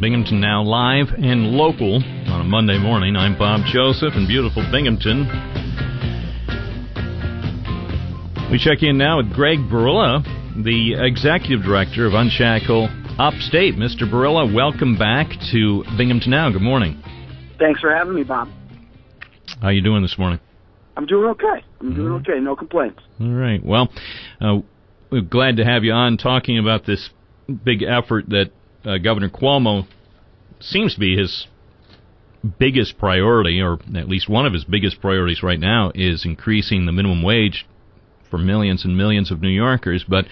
Binghamton Now live and local on a Monday morning. I'm Bob Joseph in beautiful Binghamton. We check in now with Greg Biryla, the Executive Director of Unshackle Upstate. Mr. Biryla, welcome back to Binghamton Now. Good morning. Thanks for having me, Bob. How you doing this morning? I'm doing okay. No complaints. All right. Well, we're glad to have you on talking about this big effort that Governor Cuomo seems to be his biggest priority, or at least one of his biggest priorities right now, is increasing the minimum wage for millions and millions of New Yorkers. But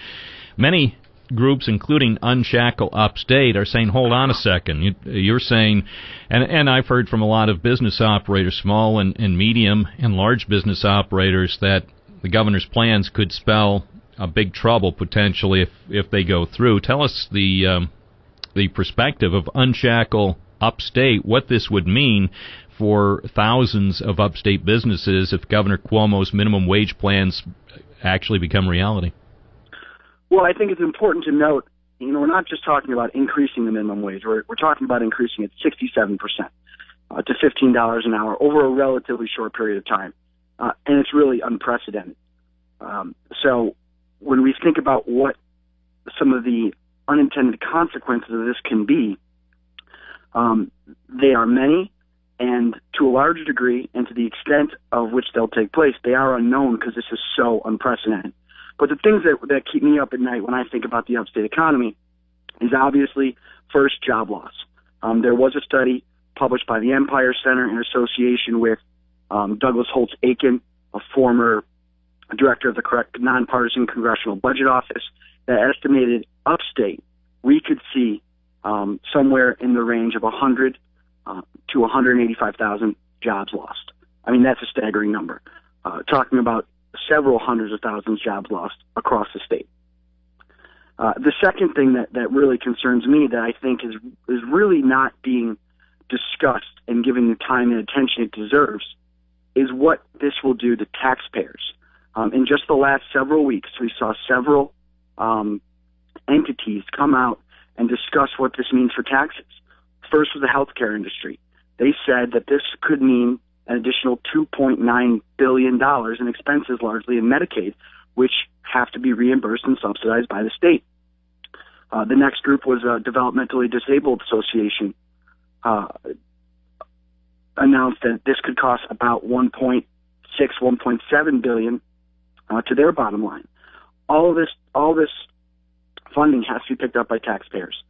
many groups, including Unshackle Upstate, are saying, hold on a second. You're saying, and I've heard from a lot of business operators, small and medium and large business operators, that the governor's plans could spell a big trouble potentially if they go through. Tell us the perspective of Unshackle Upstate, what this would mean for thousands of upstate businesses if Governor Cuomo's minimum wage plans actually become reality. Well, I think it's important to note, we're not just talking about increasing the minimum wage. We're talking about increasing it 67% to $15 an hour over a relatively short period of time. And it's really unprecedented. So when we think about what some of the unintended consequences of this can be, they are many, and to a large degree, and to the extent of which they'll take place, they are unknown because this is so unprecedented. But the things that keep me up at night when I think about the upstate economy is obviously, first, job loss. There was a study published by the Empire Center in association with Douglas Holtz-Aiken, a former director of the nonpartisan Congressional Budget Office, that estimated upstate we could see somewhere in the range of 100 to 185,000 jobs lost. I mean, that's a staggering number. Talking about several hundreds of thousands jobs lost across the state. The second thing that really concerns me, that I think is really not being discussed and given the time and attention it deserves, is what this will do to taxpayers. In just the last several weeks, we saw several entities come out and discuss what this means for taxes. First was the healthcare industry. They said that this could mean an additional $2.9 billion in expenses, largely in Medicaid, which have to be reimbursed and subsidized by the state. The next group was a Developmentally Disabled Association, announced that this could cost about $1.7 billion to their bottom line. All this funding has to be picked up by taxpayers.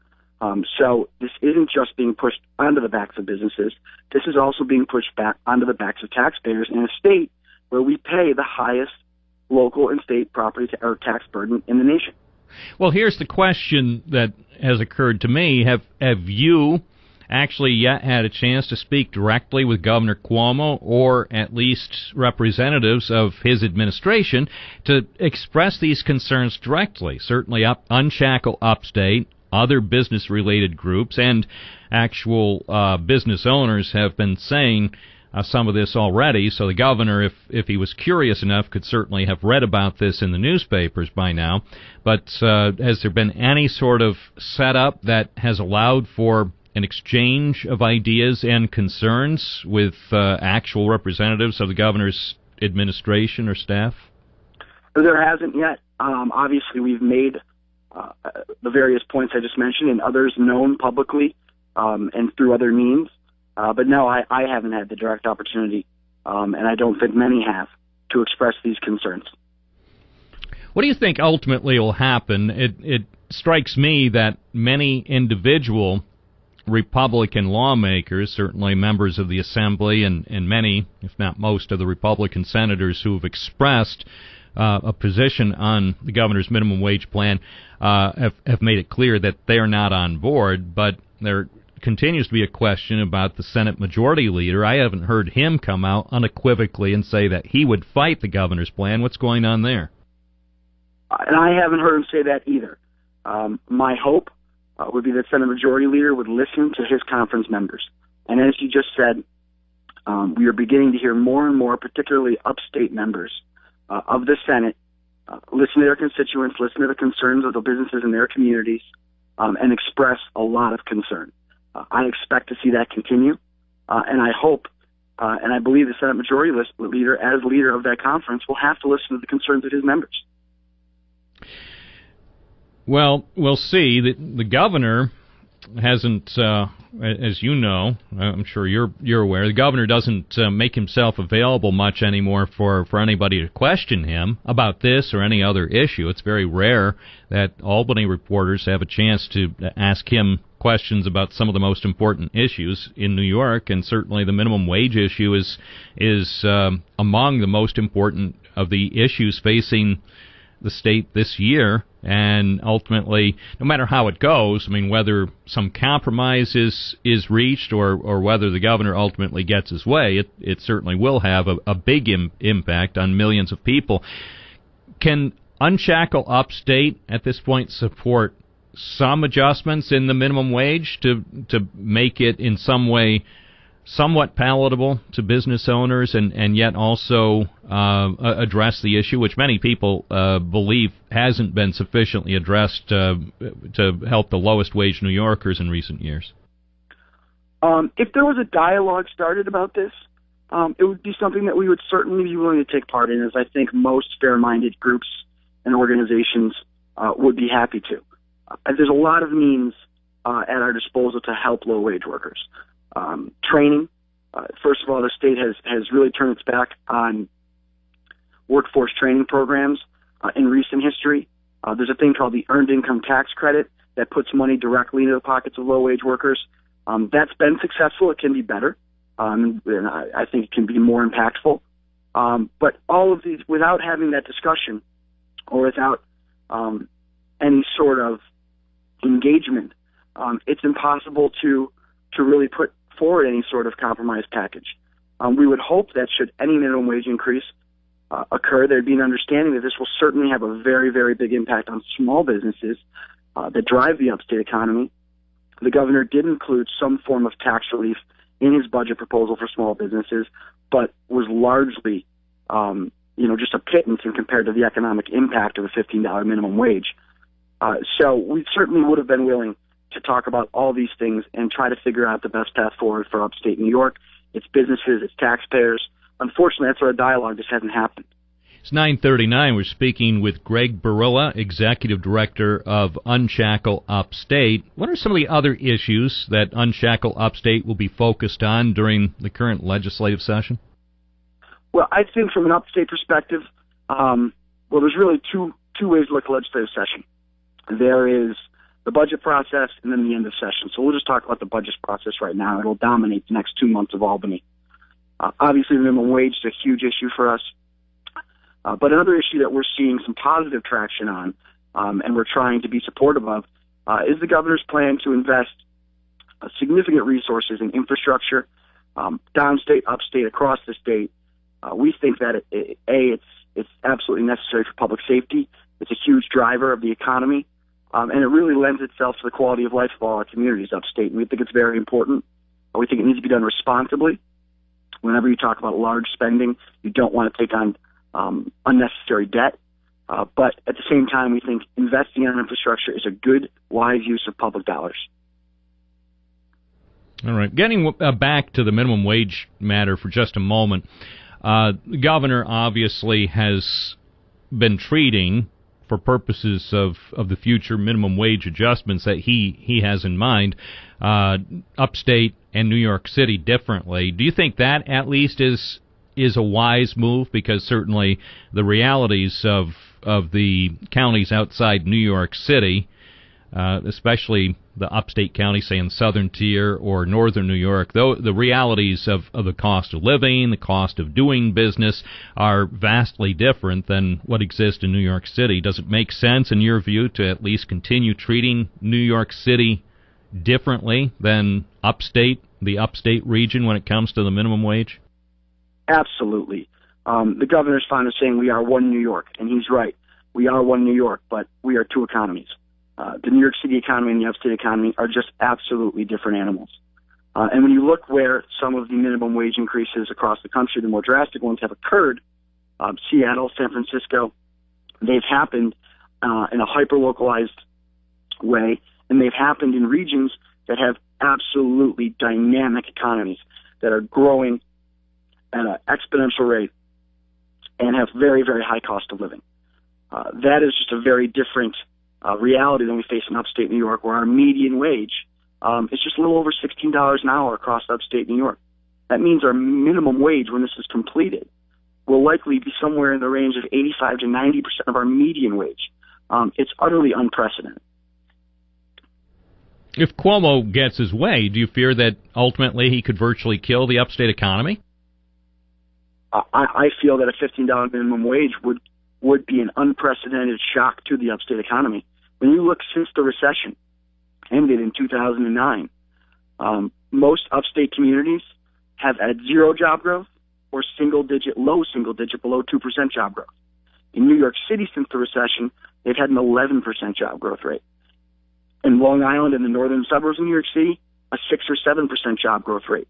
So this isn't just being pushed onto the backs of businesses. This is also being pushed back onto the backs of taxpayers in a state where we pay the highest local and state property or tax burden in the nation. Well, here's the question that has occurred to me. Have you actually yet had a chance to speak directly with Governor Cuomo, or at least representatives of his administration, to express these concerns directly? Certainly Unshackle Upstate, other business-related groups, and actual business owners have been saying some of this already, so the governor, if he was curious enough, could certainly have read about this in the newspapers by now. But has there been any sort of setup that has allowed for an exchange of ideas and concerns with actual representatives of the governor's administration or staff? There hasn't yet. Obviously, we've made the various points I just mentioned and others known publicly and through other means. But no, I haven't had the direct opportunity, and I don't think many have, to express these concerns. What do you think ultimately will happen? It strikes me that many individual Republican lawmakers, certainly members of the Assembly, and many, if not most, of the Republican senators who have expressed a position on the governor's minimum wage plan have made it clear that they are not on board, but there continues to be a question about the Senate Majority Leader. I haven't heard him come out unequivocally and say that he would fight the governor's plan. What's going on there? And I haven't heard him say that either. My hope would be that Senate Majority Leader would listen to his conference members. And as you just said, we are beginning to hear more and more, particularly upstate members of the Senate, listen to their constituents, listen to the concerns of the businesses in their communities, and express a lot of concern. I expect to see that continue, and I hope and I believe the Senate Majority Leader, as leader of that conference, will have to listen to the concerns of his members. Well, we'll see. The governor hasn't, as you know, I'm sure you're aware, the governor doesn't make himself available much anymore for anybody to question him about this or any other issue. It's very rare that Albany reporters have a chance to ask him questions about some of the most important issues in New York, and certainly the minimum wage issue is among the most important of the issues facing the state this year. And ultimately, no matter how it goes, I mean, whether some compromise is reached or whether the governor ultimately gets his way, it certainly will have a big impact on millions of people. Can Unshackle Upstate at this point support some adjustments in the minimum wage to make it in some way somewhat palatable to business owners and yet also address the issue, which many people believe hasn't been sufficiently addressed to help the lowest wage New Yorkers in recent years? If there was a dialogue started about this, it would be something that we would certainly be willing to take part in, as I think most fair-minded groups and organizations would be happy to. There's a lot of means at our disposal to help low-wage workers. Training. First of all, the state has really turned its back on workforce training programs in recent history. There's a thing called the Earned Income Tax Credit that puts money directly into the pockets of low-wage workers. That's been successful. It can be better, and I think it can be more impactful. But all of these, without having that discussion or without any sort of engagement, it's impossible to really put forward any sort of compromise package. We would hope that should any minimum wage increase occur, there'd be an understanding that this will certainly have a very, very big impact on small businesses that drive the upstate economy. The governor did include some form of tax relief in his budget proposal for small businesses, but was largely, just a pittance in compared to the economic impact of a $15 minimum wage. So we certainly would have been willing to talk about all these things and try to figure out the best path forward for upstate New York, its businesses, its taxpayers. Unfortunately, that sort of dialogue just hasn't happened. It's 9:39. We're speaking with Greg Biryla, Executive Director of Unshackle Upstate. What are some of the other issues that Unshackle Upstate will be focused on during the current legislative session? Well, I think from an upstate perspective, there's really two ways to look at legislative session. There is the budget process and then the end of session. So we'll just talk about the budget process right now. It'll dominate the next 2 months of Albany. Obviously, the minimum wage is a huge issue for us. But another issue that we're seeing some positive traction on, and we're trying to be supportive of, is the governor's plan to invest significant resources in infrastructure, downstate, upstate, across the state. We think that, it's absolutely necessary for public safety. It's a huge driver of the economy, and it really lends itself to the quality of life of all our communities upstate. And we think it's very important. We think it needs to be done responsibly. Whenever you talk about large spending, you don't want to take on unnecessary debt. But at the same time, we think investing in infrastructure is a good, wise use of public dollars. All right. Getting back to the minimum wage matter for just a moment, the governor obviously has been treating, for purposes of the future minimum wage adjustments that he has in mind, upstate and New York City differently. Do you think that at least is a wise move? Because certainly the realities of the counties outside New York City, especially the upstate counties, say in southern tier or northern New York, though the realities of the cost of living, the cost of doing business are vastly different than what exists in New York City. Does it make sense, in your view, to at least continue treating New York City differently than the upstate region when it comes to the minimum wage? Absolutely. The governor's fond of saying we are one New York, and he's right. We are one New York, but we are two economies. The New York City economy and the upstate economy are just absolutely different animals. And when you look where some of the minimum wage increases across the country, the more drastic ones have occurred, Seattle, San Francisco, they've happened in a hyper-localized way, and they've happened in regions that have absolutely dynamic economies that are growing at an exponential rate and have very, very high cost of living. That is just a very different reality than we face in upstate New York, where our median wage is just a little over $16 an hour across upstate New York. That means our minimum wage, when this is completed, will likely be somewhere in the range of 85 to 90% of our median wage. It's utterly unprecedented. If Cuomo gets his way, do you fear that ultimately he could virtually kill the upstate economy? I feel that a $15 minimum wage would be an unprecedented shock to the upstate economy. When you look since the recession ended in 2009, most upstate communities have had zero job growth or low single digit, below 2% job growth. In New York City since the recession, they've had an 11% job growth rate. In Long Island and the northern suburbs of New York City, a 6 or 7% job growth rate.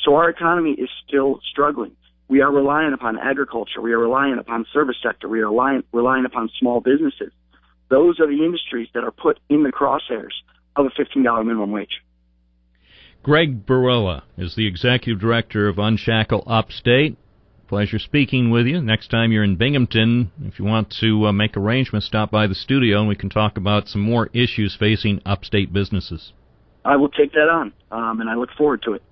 So our economy is still struggling. We are reliant upon agriculture. We are reliant upon service sector. We are reliant upon small businesses. Those are the industries that are put in the crosshairs of a $15 minimum wage. Greg Biryla is the executive director of Unshackle Upstate. Pleasure speaking with you. Next time you're in Binghamton, if you want to make arrangements, stop by the studio and we can talk about some more issues facing upstate businesses. I will take that on, and I look forward to it.